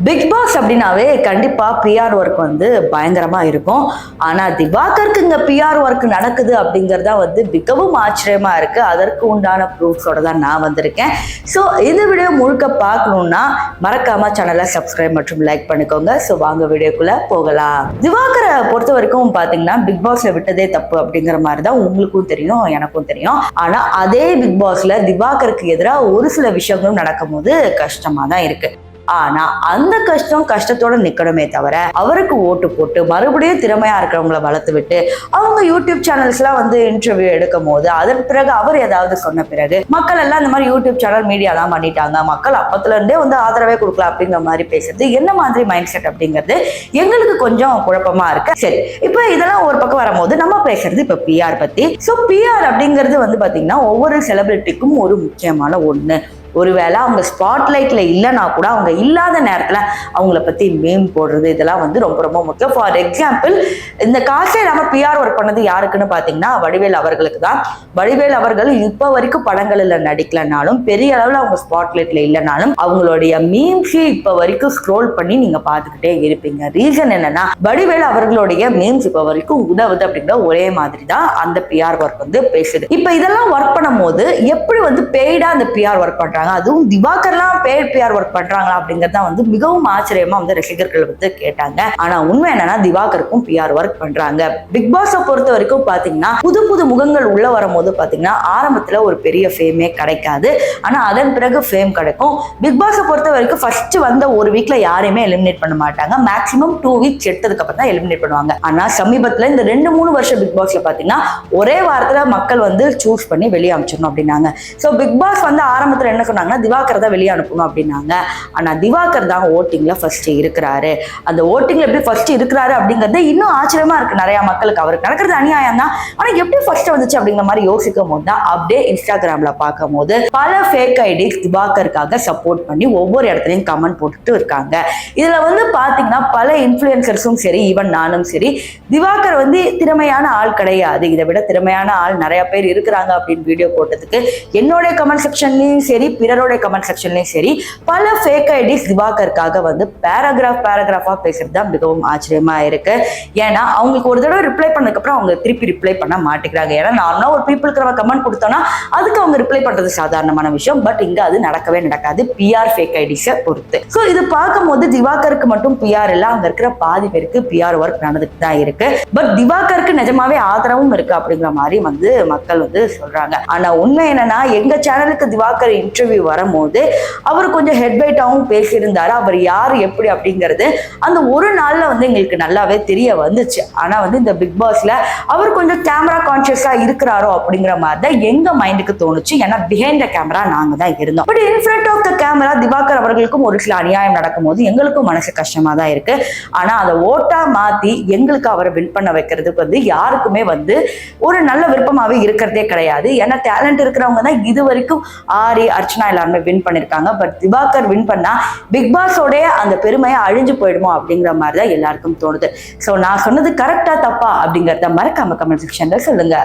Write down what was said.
Big pass அப்படின்னாவே கண்டிப்பா PR work வந்து பயங்கரமா இருக்கும். ஆனா திவாகருக்கு இங்க பிஆர் ஒர்க் நடக்குது அப்படிங்கறதா வந்து மிகவும் ஆச்சரியமா இருக்கு. அதற்கு உண்டான ப்ரூஃப்ஸோட தான் நான் வந்திருக்கேன். ஸோ இந்த வீடியோ முழுக்க பார்க்கணும்னா மறக்காம சேனலை சப்ஸ்கிரைப் மற்றும் லைக் பண்ணிக்கோங்க. ஸோ வாங்க வீடியோக்குள்ள போகலாம். திவாகரை பொறுத்த வரைக்கும் பாத்தீங்கன்னா பிக் பாஸ்ல விட்டதே தப்பு அப்படிங்கிற மாதிரி தான் உங்களுக்கும் தெரியும், எனக்கும் தெரியும். ஆனா அதே பிக் பாஸ்ல திவாகருக்கு எதிராக ஒரு சில விஷயங்களும் நடக்கும் போது கஷ்டமா தான் இருக்கு. ஆனா அந்த கஷ்டத்தோட நிக்கணுமே தவிர அவருக்கு ஓட்டு போட்டு மறுபடியும் திறமையா இருக்கிறவங்களை வளர்த்து விட்டு அவங்க யூடியூப் சேனல்ஸ் எல்லாம் வந்து இன்டர்வியூ எடுக்கும் போது அதன் பிறகு அவர் ஏதாவது சொன்ன பிறகு மக்கள் எல்லாம் இந்த மாதிரி யூடியூப் சேனல் மீடியா தான் பண்ணிட்டாங்க, மக்கள் அப்பத்துல இருந்தே வந்து ஆதரவே கொடுக்கலாம் அப்படிங்கிற மாதிரி பேசுறது என்ன மாதிரி மைண்ட் செட் அப்படிங்கிறது எங்களுக்கு கொஞ்சம் குழப்பமா இருக்கு. சரி, இப்ப இதெல்லாம் ஒரு பக்கம் வரும்போது நம்ம பேசுறது இப்ப பிஆர் பத்தி. சோ பிஆர் அப்படிங்கிறது வந்து பாத்தீங்கன்னா ஒவ்வொரு செலிபிரிட்டிக்கும் ஒரு முக்கியமான ஒண்ணு. ஒருவேளை அவங்க ஸ்பாட்லைட்ல இல்லைன்னா கூட அவங்க இல்லாத நேரத்துல அவங்கள பத்தி மீம் போடுறது இதெல்லாம் வந்து ரொம்ப ரொம்ப முக்கியம். ஃபார் எக்ஸாம்பிள், இந்த காசே நம்ம பிஆர் ஒர்க் பண்ணது யாருக்குன்னு பாத்தீங்கன்னா வடிவேல் அவர்களுக்கு தான். வடிவேல் அவர்கள் இப்ப வரைக்கும் படங்கள்ல நடிக்கலனாலும் பெரிய அளவுல அவங்க ஸ்பாட்லைட்ல இல்லைனாலும் அவங்களுடைய மீம்ஸ் இப்ப வரைக்கும் ஸ்க்ரோல் பண்ணி நீங்க பாத்துக்கிட்டே இருப்பீங்க. ரீசன் என்னன்னா வடிவேல் அவர்களுடைய மீம்ஸ் இப்ப வரைக்கும் உதவுது அப்படிங்கிற ஒரே மாதிரி தான் அந்த பிஆர் ஒர்க் வந்து பேசுது. இப்ப இதெல்லாம் ஒர்க் பண்ணும் போது எப்படி வந்து பெய்டா அந்த பிஆர் ஒர்க் பண்றாங்க, அதுவும் திவாகர்லாம் பெய்ட் பிஆர் ஒர்க் பண்றாங்களா அப்படிங்கறத வந்து மிகவும் ஆச்சரியமா வந்து ரசிகர்கள் வந்து கேட்டாங்க. ஆனா உண்மை என்னன்னா திவாகருக்கும் பிஆர் ஒர்க் பண்றாங்க. பிக் பாஸை பொறுத்த வரைக்கும் பாத்தீங்கன்னா புது புது முகங்கள் உள்ள வரும்போது பாத்தீங்கன்னா ஆரம்பத்துல ஒரு பெரிய ஃபேமே கிடைக்காது, ஆனா அதன் பிறகு ஃபேம் கிடைக்கும். பிக் பாஸை பொறுத்த வரைக்கும் ஃபர்ஸ்ட் வந்த ஒரு வீக்ல யாரையுமே எலிமினேட் பண்ண மாட்டாங்க. மேக்ஸிமம் 2 வீக்ஸ் எடுத்ததுக்கு அப்புறம் தான் எலிமினேட் பண்ணுவாங்க. ஆனா சமீபத்துல இந்த 2-3 வருஷம் பிக் பாஸ்ல பாத்தீங்கன்னா ஒரே வாரத்துல மக்கள் வந்து சூஸ் பண்ணி வெளியே அமைச்சிடணும் அப்படின்னாங்க. சோ பிக் பாஸ் வந்து ஆரம்பத்துல என்ன சொன்னாங்கன்னா திவாகர் தான் வெளியே அனுப்பணும் அப்படின்னாங்க. ஆனா திவாகர் தான் ஓட்டிங்ல ஃபர்ஸ்ட் இருக்கிறாரு. அந்த ஓட்டிங்ல எப்படி ஃபர்ஸ்ட் இருக்கிறாரு அப்படிங்கிறது இன்னும் ஆச்சரியமா இருக்கு நிறைய மக்களுக்கு. அவருக்கு நடக்கிறது அநியாயம் தான், ஆனா எப்படி ஃபர்ஸ்ட் வந்துச்சு அப்படிங்கிற மாதிரி யோசிக்கும் போது தான் அப்படியே இன்ஸ்டாகிராம்ல பார்க்கும் போது பல ஃபேக் ஐடிஸ் திவாகருக்காக சப்போர்ட் பண்ணி ஒவ்வொரு இடத்துலயும் கமெண்ட் போட்டுட்டு இருக்காங்க. இதுல வந்து பாத்தீங்கன்னா பல இன்ஃபுளுசர்ஸும் சரி ஈவன் நானும் சரி திவாகர் வந்து திறமையான ஆள் கிடையாது, இதை விட திறமையான ஆள் நிறைய பேர் இருக்கிறாங்க அப்படின்னு வீடியோ போட்டதுக்கு என்னோட கமெண்ட் செக்ஷன்லயும் சரி பிறரோட கமெண்ட் செக்ஷன்லயும் சரி பல ஃபேக் ஐடிஸ் திவாகருக்காக வந்து பேராகிராஃபா பேசுறது தான் மிகவும் ஆச்சரியமா இருக்கு. ஏன்னா அவங்களுக்கு ஒரு தடவை ரிப்ளை பண்ணதுக்கு அப்புறம் அவங்க திருப்பி ரிப்ளை பண்ண மாட்டேங்கிறாங்க. ஏன்னா நார்மலா ஒரு பீப்புளுக்கு நம்ம கமெண்ட் கொடுத்தோம்னா அதுக்கு அவங்க ரிப்ளை பண்றது சாதாரணமான விஷயம். பட் இங்க அது நடக்கவே நடக்காது பிஆர் ஃபேக் ஐடிஸை பொறுத்து. ஸோ இது பார்க்கும்போது திவாகருக்கு மட்டும் பிஆர் இல்லை, அங்க இருக்கிற பாதி பேருக்கு பிஆர் ஒர்க் நடந்துட்டு தான் இருக்கு. பட் திவாகருக்கு நிஜமாவே ஆதரவும் இருக்கு அப்படிங்கிற மாதிரி வந்து மக்கள் வந்து சொல்றாங்க. ஆனா உண்மை என்னன்னா எங்க சேனலுக்கு திவாகர் இன்டர்வியூ வரும்போது அவர் கொஞ்சம் ஹெட்வைட்டாவும் பேசியிருந்தாரு. அவர் யாரு எப்படி அப்படிங்கிறது அந்த ஒரு நாள்ல வந்து எங்களுக்கு நல்லாவே தெரிய வந்துச்சு. ஆனா வந்து இந்த பிக் பாஸ்ல அவர் கொஞ்சம் கேமரா கான்சியஸா இருக்கிறாரோ அப்படிங்கிற மாதிரி தான் எங்க மைண்டுக்கு தோணுச்சு. ஏன்னா பிஹைண்ட் த கேமரா நாங்க தான் இருந்தோம். But in front of the camera Divakar அவர்களுக்கும் ஒரு சில அநியாயம் நடக்கும் போது எங்களுக்கும் மனசு கஷ்டமா தான் இருக்கு. ஆனா அதை ஓட்டா மாத்தி எங்களுக்கு அவரை வின் பண்ண வைக்கிறதுக்கு வந்து யாருக்குமே வந்து ஒரு நல்ல விருப்பமாவே இருக்கிறதே கிடையாது. ஏன்னா டேலண்ட் இருக்கிறவங்க தான் இது வரைக்கும் ஆரி அர்ச்சனா எல்லாருமே வின் பண்ணிருக்காங்க. பட் திவாகர் வின் பண்ணா பிக் பாஸோட அந்த பெருமையை அழிஞ்சு போயிடுமோ அப்படிங்கிற மாதிரி தான் எல்லாருக்கும் தோணுது. ஸோ நான் சொன்னது கரெக்டா தப்பா அப்படிங்கிறத மறக்காம கமெண்ட் செக்ஷன்ல சொல்லுங்க.